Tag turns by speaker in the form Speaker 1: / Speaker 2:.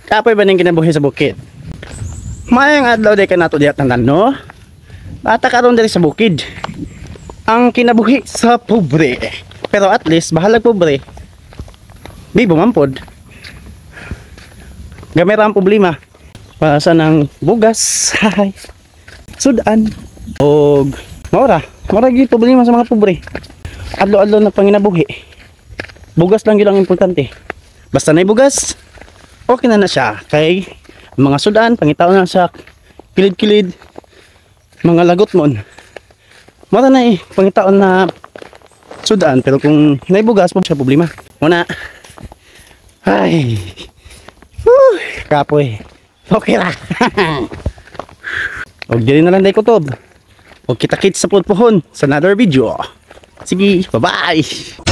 Speaker 1: Kapoy ba ning kinabuhi sa bukid? Mayang adlaw day ka nato diha tanan no. Bata karon diri sa bukid. Ang kinabuhi sa pobre. Pero at least bahalag pobre. Di bumampod. Gamay ra ang problema. Pasa ng bugas, hay. Sudan og mora gyud problema sa mga pobre. Adlaw-adlaw na panginabuhi. Bugas lang gyud ang importante. Basta nay bugas, okay na siya. Kay mga sudan, pangitaw na sa kilid-kilid, mga lagot mon. Mara na pangitaon na sudan, pero kung naibugas po siya problema. Una, ay, kapoy, okay ra. Og dili na lang day kutob. Og kita-kits sa puhon sa another video. Sige, bye-bye.